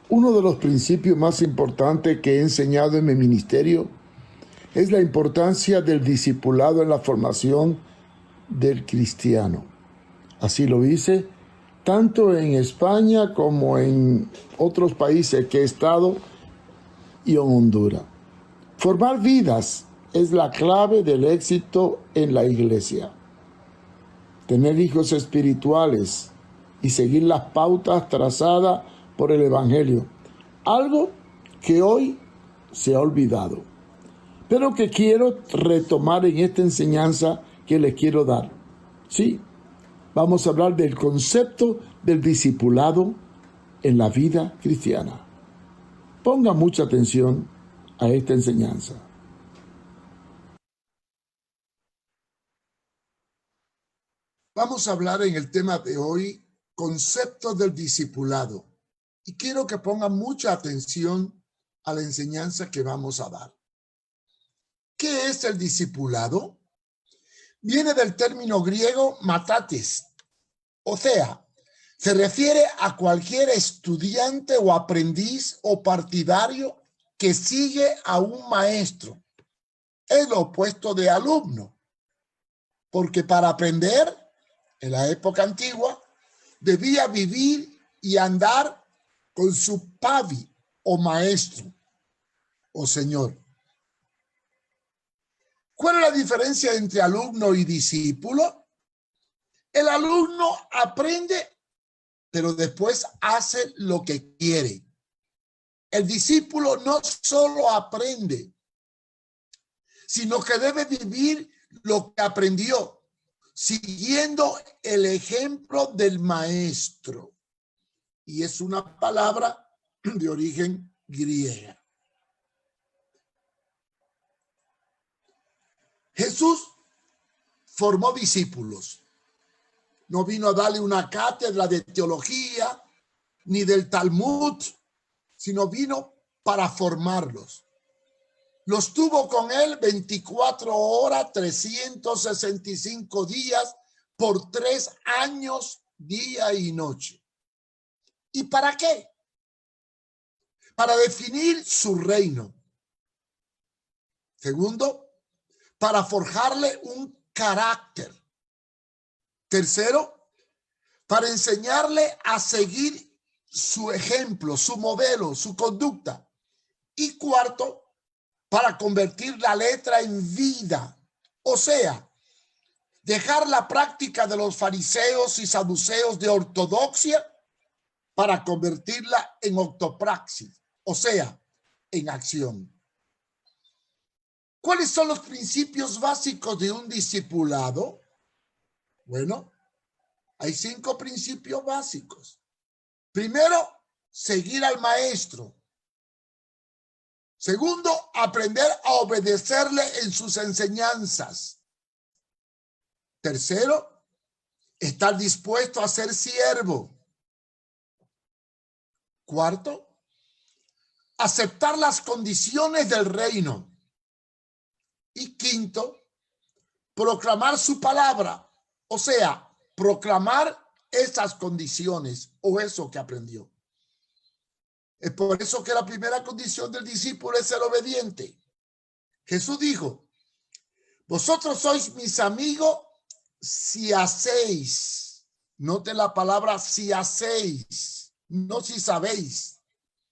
Uno de los principios más importantes que he enseñado en mi ministerio es la importancia del discipulado en la formación del cristiano. Así lo hice tanto en España como en otros países que he estado y en Honduras. Formar vidas es la clave del éxito en la iglesia. Tener hijos espirituales y seguir las pautas trazadas por el Evangelio. Algo que hoy se ha olvidado, pero que quiero retomar en esta enseñanza que les quiero dar. Sí, vamos a hablar del concepto del discipulado en la vida cristiana. Ponga mucha atención a esta enseñanza. Vamos a hablar en el tema de hoy, conceptos del discipulado. Y quiero que pongan mucha atención a la enseñanza que vamos a dar. ¿Qué es el discipulado? Viene del término griego matates, o sea, se refiere a cualquier estudiante o aprendiz o partidario que sigue a un maestro. Es lo opuesto de alumno, porque para aprender, en la época antigua, debía vivir y andar con su pavi o maestro o señor. ¿Cuál es la diferencia entre alumno y discípulo? El alumno aprende, pero después hace lo que quiere. El discípulo no solo aprende, sino que debe vivir lo que aprendió, siguiendo el ejemplo del maestro. Y es una palabra de origen griega. Jesús formó discípulos. No vino a darle una cátedra de teología ni del Talmud, sino vino para formarlos. Los tuvo con él 24 horas, 365 días, por 3 años, día y noche. ¿Y para qué? Para definir su reino. Segundo, para forjarle un carácter. Tercero, para enseñarle a seguir su ejemplo, su modelo, su conducta. Y cuarto, para convertir la letra en vida. O sea, dejar la práctica de los fariseos y saduceos de ortodoxia para convertirla en ortopraxis, o sea, en acción. ¿Cuáles son los principios básicos de un discipulado? Bueno, hay 5 principios básicos. Primero, seguir al maestro. Segundo, aprender a obedecerle en sus enseñanzas. Tercero, estar dispuesto a ser siervo. Cuarto, aceptar las condiciones del reino. Y quinto, proclamar su palabra, o sea, proclamar esas condiciones o eso que aprendió. Es por eso que la primera condición del discípulo es ser obediente. Jesús dijo, vosotros sois mis amigos si hacéis, note la palabra si hacéis, no si sabéis,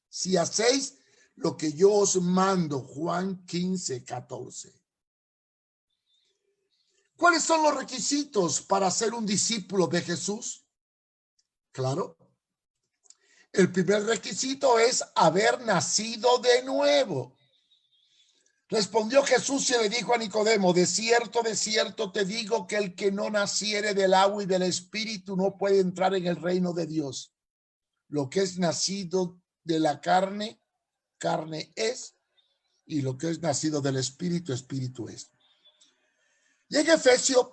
si hacéis lo que yo os mando, Juan 15, 14. ¿Cuáles son los requisitos para ser un discípulo de Jesús? Claro. El primer requisito es haber nacido de nuevo. Respondió Jesús y le dijo a Nicodemo, de cierto te digo que el que no naciere del agua y del espíritu no puede entrar en el reino de Dios. Lo que es nacido de la carne, carne es, y lo que es nacido del espíritu, espíritu es. Y en Efesios,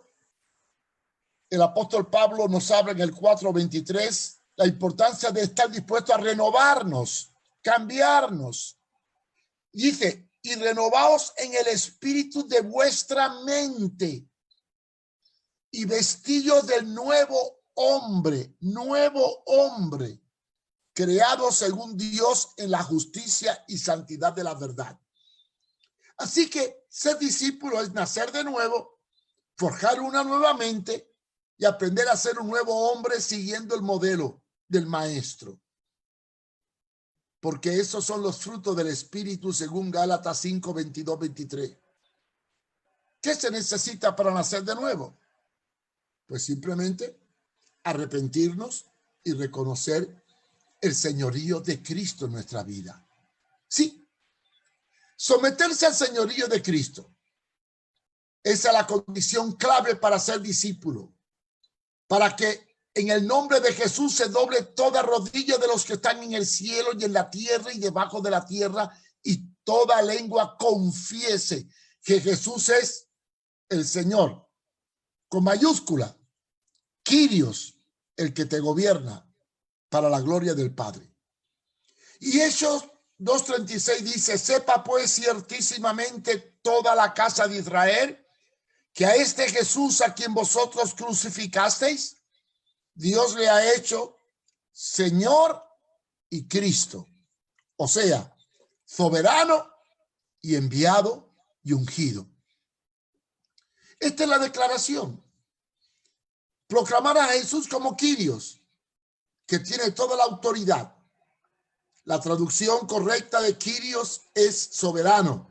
el apóstol Pablo nos habla en el 4:23 la importancia de estar dispuesto a renovarnos, cambiarnos. Dice, y renovaos en el espíritu de vuestra mente y vestíos del nuevo hombre, creados según Dios en la justicia y santidad de la verdad. Así que ser discípulo es nacer de nuevo, forjar una nueva mente y aprender a ser un nuevo hombre siguiendo el modelo del maestro. Porque esos son los frutos del Espíritu según Gálatas 5, 22, 23. ¿Qué se necesita para nacer de nuevo? Pues simplemente arrepentirnos y reconocer el señorío de Cristo en nuestra vida. Sí, someterse al señorío de Cristo. Esa es la condición clave para ser discípulo. Para que en el nombre de Jesús se doble toda rodilla de los que están en el cielo y en la tierra y debajo de la tierra, y toda lengua confiese que Jesús es el Señor, con mayúscula, Kyrios, el que te gobierna para la gloria del Padre. Y Hechos 2:36 dice: sepa pues ciertísimamente toda la casa de Israel que a este Jesús a quien vosotros crucificasteis, Dios le ha hecho Señor y Cristo, o sea, soberano y enviado y ungido. Esta es la declaración. Proclamar a Jesús como Kyrios, que tiene toda la autoridad. La traducción correcta de Kyrios es soberano.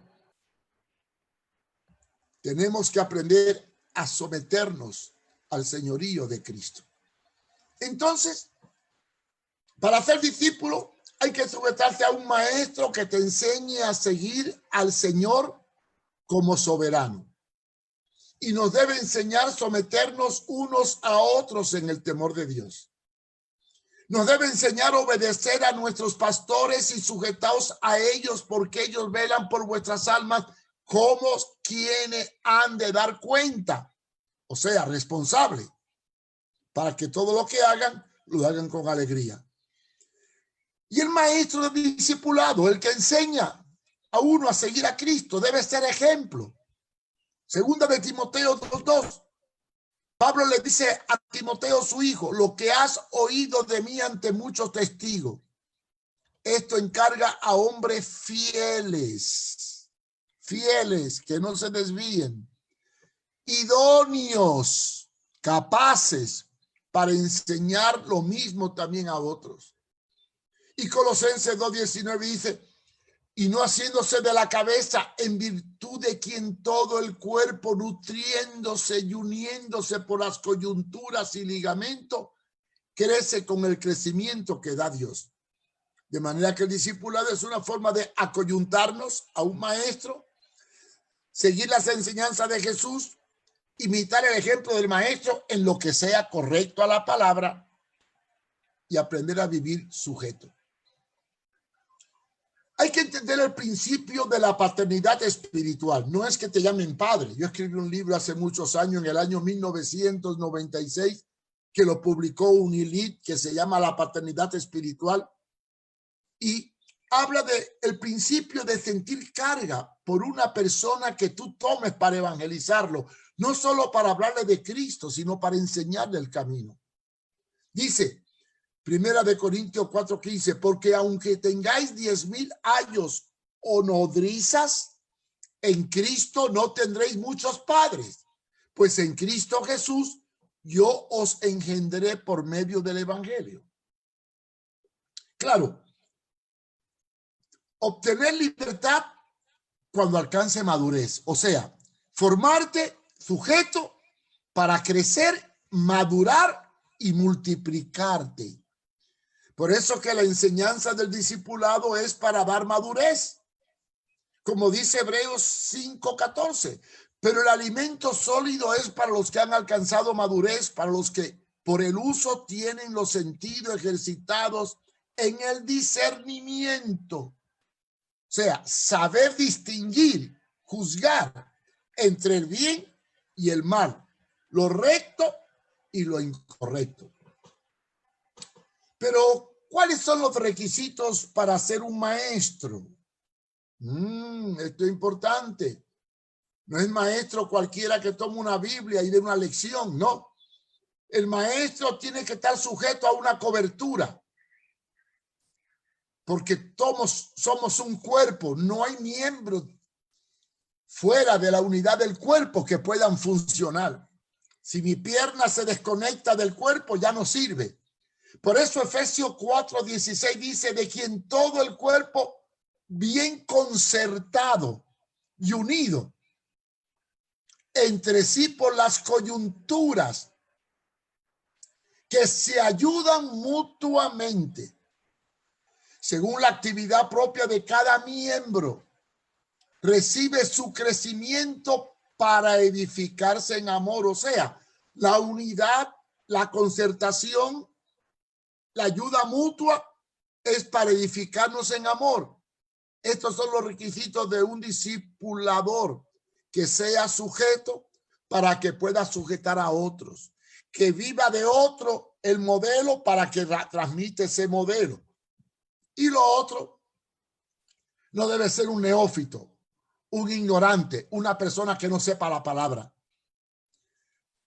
Tenemos que aprender a someternos al señorío de Cristo. Entonces, para ser discípulo hay que someterse a un maestro que te enseñe a seguir al Señor como soberano. Y nos debe enseñar a someternos unos a otros en el temor de Dios. Nos debe enseñar a obedecer a nuestros pastores y sujetaos a ellos, porque ellos velan por vuestras almas como quienes han de dar cuenta, o sea, responsable, para que todo lo que hagan, lo hagan con alegría. Y el maestro de discipulado, el que enseña a uno a seguir a Cristo, debe ser ejemplo. Segunda de Timoteo 2:2. Pablo le dice a Timoteo, su hijo: lo que has oído de mí ante muchos testigos, esto encarga a hombres fieles, que no se desvíen, idóneos, capaces para enseñar lo mismo también a otros. Y Colosenses 2:19 dice: y no haciéndose de la cabeza, en virtud de quien todo el cuerpo, nutriéndose y uniéndose por las coyunturas y ligamentos, crece con el crecimiento que da Dios. De manera que el discipulado es una forma de acoyuntarnos a un maestro, seguir las enseñanzas de Jesús, imitar el ejemplo del maestro en lo que sea correcto a la palabra y aprender a vivir sujeto. Hay que entender el principio de la paternidad espiritual. No es que te llamen padre. Yo escribí un libro hace muchos años, en el año 1996, que lo publicó Unilit, que se llama La paternidad espiritual, y habla del principio de sentir carga por una persona que tú tomes para evangelizarlo, no solo para hablarle de Cristo, sino para enseñarle el camino. Dice, Primera de Corintios 4:15, porque aunque tengáis 10,000 años o nodrizas, en Cristo no tendréis muchos padres, pues en Cristo Jesús yo os engendré por medio del evangelio. Claro, obtener libertad cuando alcance madurez, o sea, formarte sujeto para crecer, madurar y multiplicarte. Por eso que la enseñanza del discipulado es para dar madurez. Como dice Hebreos 5:14, pero el alimento sólido es para los que han alcanzado madurez, para los que por el uso tienen los sentidos ejercitados en el discernimiento. O sea, saber distinguir, juzgar entre el bien y el mal, lo recto y lo incorrecto. Pero, ¿cuáles son los requisitos para ser un maestro? Esto es importante. No es maestro cualquiera que tome una Biblia y dé una lección, no. El maestro tiene que estar sujeto a una cobertura. porque somos un cuerpo, no hay miembros fuera de la unidad del cuerpo que puedan funcionar. Si mi pierna se desconecta del cuerpo, ya no sirve. Por eso Efesios 4:16 dice, de quien todo el cuerpo bien concertado y unido entre sí por las coyunturas que se ayudan mutuamente según la actividad propia de cada miembro, recibe su crecimiento para edificarse en amor. O sea, la unidad, la concertación, la ayuda mutua es para edificarnos en amor. Estos son los requisitos de un discipulador, que sea sujeto para que pueda sujetar a otros, que viva de otro el modelo para que transmite ese modelo. Y lo otro, no debe ser un neófito, un ignorante, una persona que no sepa la palabra.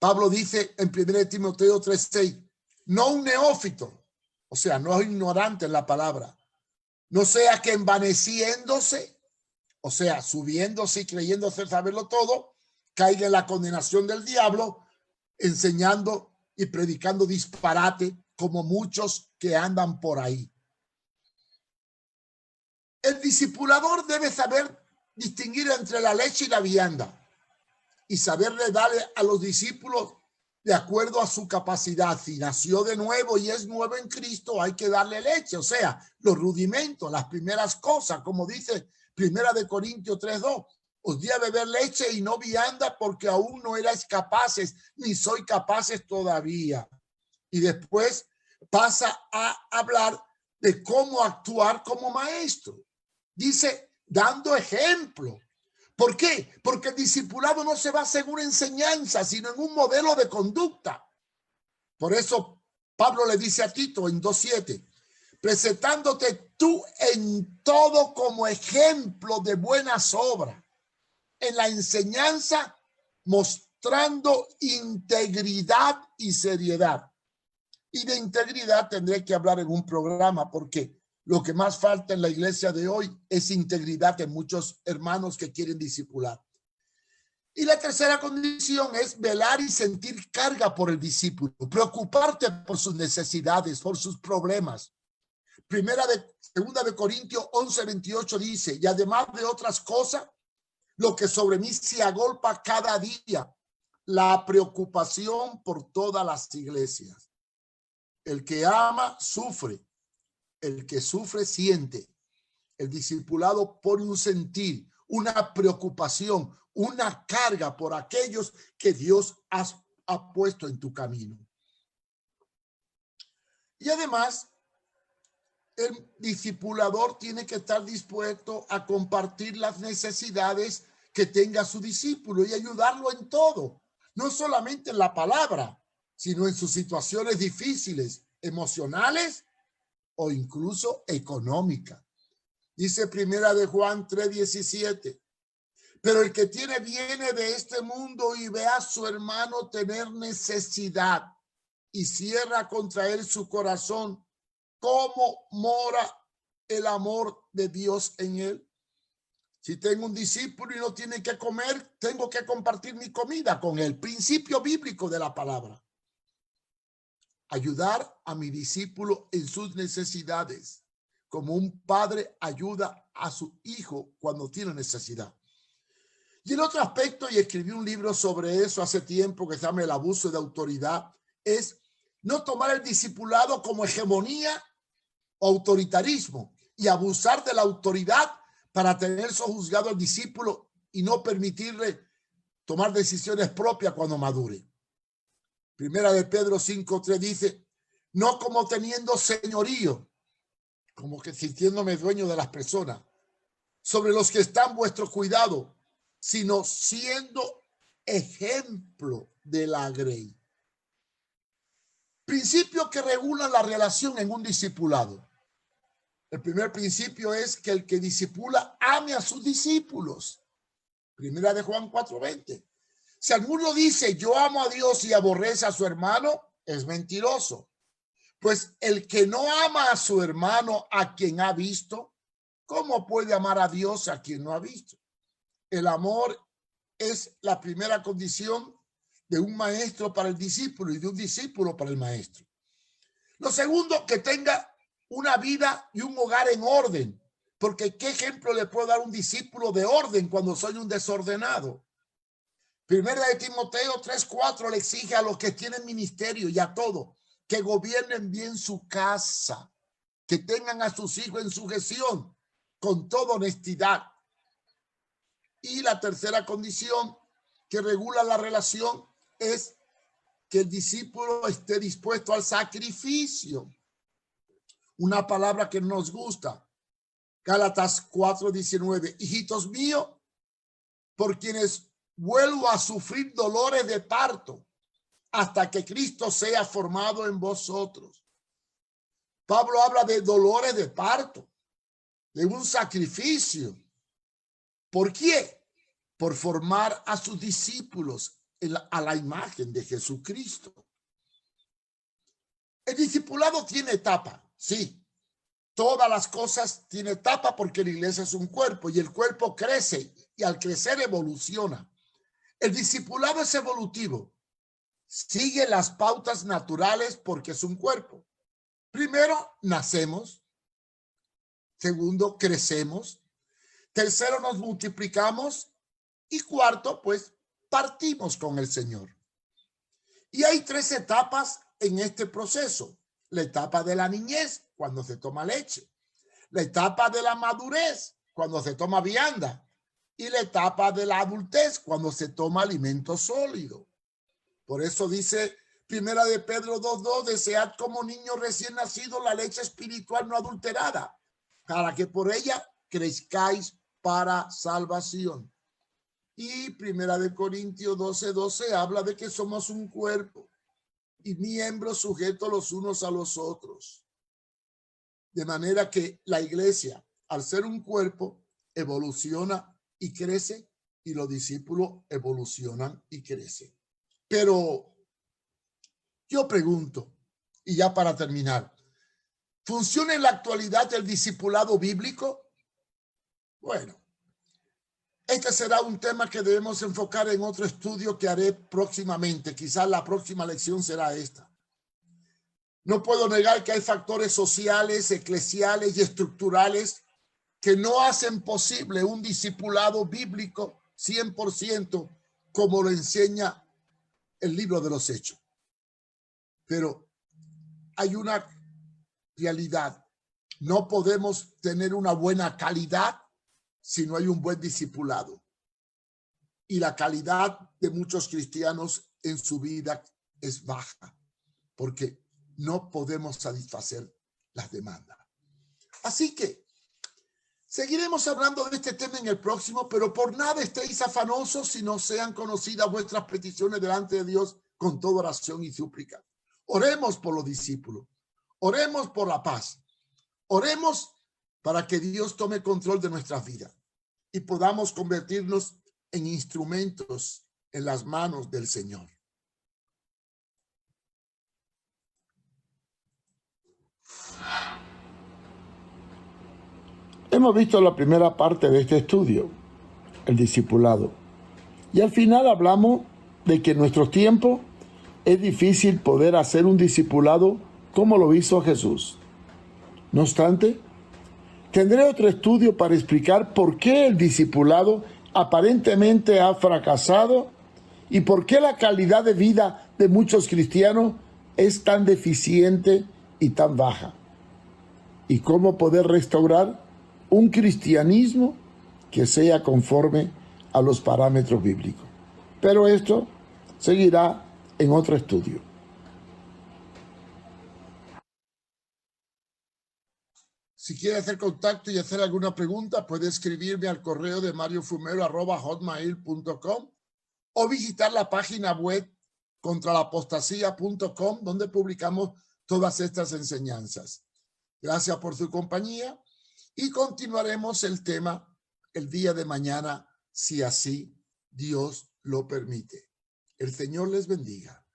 Pablo dice en 1 Timoteo 3:6, no un neófito, o sea, no es ignorante en la palabra, no sea que envaneciéndose, o sea, subiéndose y creyéndose saberlo todo, caiga en la condenación del diablo, enseñando y predicando disparate como muchos que andan por ahí. El discipulador debe saber distinguir entre la leche y la vianda y saberle darle a los discípulos de acuerdo a su capacidad. Si nació de nuevo y es nuevo en Cristo, hay que darle leche, o sea, los rudimentos, las primeras cosas, como dice 1 Corintios 3:2. Os di a beber leche y no vianda porque aún no erais capaces, ni soy capaces todavía. Y después pasa a hablar de cómo actuar como maestro. Dice, dando ejemplo. ¿Por qué? Porque el discipulado no se basa en una enseñanza, sino en un modelo de conducta. Por eso Pablo le dice a Tito en 2:7, presentándote tú en todo como ejemplo de buenas obras, en la enseñanza mostrando integridad y seriedad. Y de integridad tendré que hablar en un programa, porque lo que más falta en la iglesia de hoy es integridad en muchos hermanos que quieren discipular. Y la tercera condición es velar y sentir carga por el discípulo, preocuparte por sus necesidades, por sus problemas. Segunda de Corintios 11:28 dice, y además de otras cosas, lo que sobre mí se agolpa cada día, la preocupación por todas las iglesias. El que ama, sufre. El que sufre, siente. El discipulado pone un sentir, una preocupación, una carga por aquellos que Dios ha puesto en tu camino. Y además, el discipulador tiene que estar dispuesto a compartir las necesidades que tenga su discípulo y ayudarlo en todo, no solamente en la palabra, sino en sus situaciones difíciles, emocionales o incluso económicas. Dice 1 de Juan 3:17, pero el que viene de este mundo y ve a su hermano tener necesidad y cierra contra él su corazón, ¿cómo mora el amor de Dios en él? Si tengo un discípulo y no tiene que comer, tengo que compartir mi comida con él. Principio bíblico de la palabra. Ayudar a mi discípulo en sus necesidades, como un padre ayuda a su hijo cuando tiene necesidad. Y el otro aspecto, y escribí un libro sobre eso hace tiempo que se llama El abuso de autoridad, es no tomar el discipulado como hegemonía o autoritarismo y abusar de la autoridad para tener sojuzgado al discípulo y no permitirle tomar decisiones propias cuando madure. 1 de Pedro 5:3 dice, no como teniendo señorío, como que sintiéndome dueño de las personas, sobre los que están vuestro cuidado, sino siendo ejemplo de la grey. Principios que regulan la relación en un discipulado. El primer principio es que el que discipula ame a sus discípulos. 1 de Juan 4:20. Si alguno dice yo amo a Dios y aborrece a su hermano, es mentiroso. Pues el que no ama a su hermano a quien ha visto, ¿cómo puede amar a Dios a quien no ha visto? El amor es la primera condición de un maestro para el discípulo y de un discípulo para el maestro. Lo segundo, que tenga una vida y un hogar en orden, porque ¿qué ejemplo le puedo dar a un discípulo de orden cuando soy un desordenado? Primera de Timoteo 3:4 le exige a los que tienen ministerio y a todos que gobiernen bien su casa, que tengan a sus hijos en sujeción con toda honestidad. Y la tercera condición que regula la relación es que el discípulo esté dispuesto al sacrificio. Una palabra que nos gusta. Gálatas 4:19. Hijitos míos, por quienes vuelvo a sufrir dolores de parto hasta que Cristo sea formado en vosotros. Pablo habla de dolores de parto, de un sacrificio. ¿Por qué? Por formar a sus discípulos a la imagen de Jesucristo. El discipulado tiene etapa, sí. Todas las cosas tienen etapa porque la iglesia es un cuerpo y el cuerpo crece y al crecer evoluciona. El discipulado es evolutivo. Sigue las pautas naturales porque es un cuerpo. Primero, nacemos. Segundo, crecemos. Tercero, nos multiplicamos. Y cuarto, pues, partimos con el Señor. Y hay tres etapas en este proceso. La etapa de la niñez, cuando se toma leche. La etapa de la madurez, cuando se toma vianda. Y la etapa de la adultez, cuando se toma alimento sólido. Por eso dice Primera de Pedro 2:2, desead como niños recién nacidos la leche espiritual no adulterada, para que por ella crezcáis para salvación. Y Primera de Corintios 12:12 habla de que somos un cuerpo y miembros sujetos los unos a los otros. De manera que la iglesia, al ser un cuerpo, evoluciona y crece, y los discípulos evolucionan y crecen. Pero yo pregunto, y ya para terminar, ¿funciona en la actualidad el discipulado bíblico? Bueno, este será un tema que debemos enfocar en otro estudio que haré próximamente. Quizás la próxima lección será esta. No puedo negar que hay factores sociales, eclesiales y estructurales que no hacen posible un discipulado bíblico 100% como lo enseña el libro de los Hechos. Pero hay una realidad. No podemos tener una buena calidad si no hay un buen discipulado. Y la calidad de muchos cristianos en su vida es baja, porque no podemos satisfacer las demandas. Así que seguiremos hablando de este tema en el próximo, pero por nada estéis afanosos si no sean conocidas vuestras peticiones delante de Dios con toda oración y súplica. Oremos por los discípulos, oremos por la paz, oremos para que Dios tome control de nuestras vidas y podamos convertirnos en instrumentos en las manos del Señor. Hemos visto la primera parte de este estudio, el discipulado. Y al final hablamos de que en nuestros tiempos es difícil poder hacer un discipulado como lo hizo Jesús. No obstante, tendré otro estudio para explicar por qué el discipulado aparentemente ha fracasado y por qué la calidad de vida de muchos cristianos es tan deficiente y tan baja. Y cómo poder restaurar un cristianismo que sea conforme a los parámetros bíblicos. Pero esto seguirá en otro estudio. Si quiere hacer contacto y hacer alguna pregunta, puede escribirme al correo de mariofumero@hotmail.com o visitar la página web contralapostasía.com, donde publicamos todas estas enseñanzas. Gracias por su compañía y continuaremos el tema el día de mañana, si así Dios lo permite. El Señor les bendiga.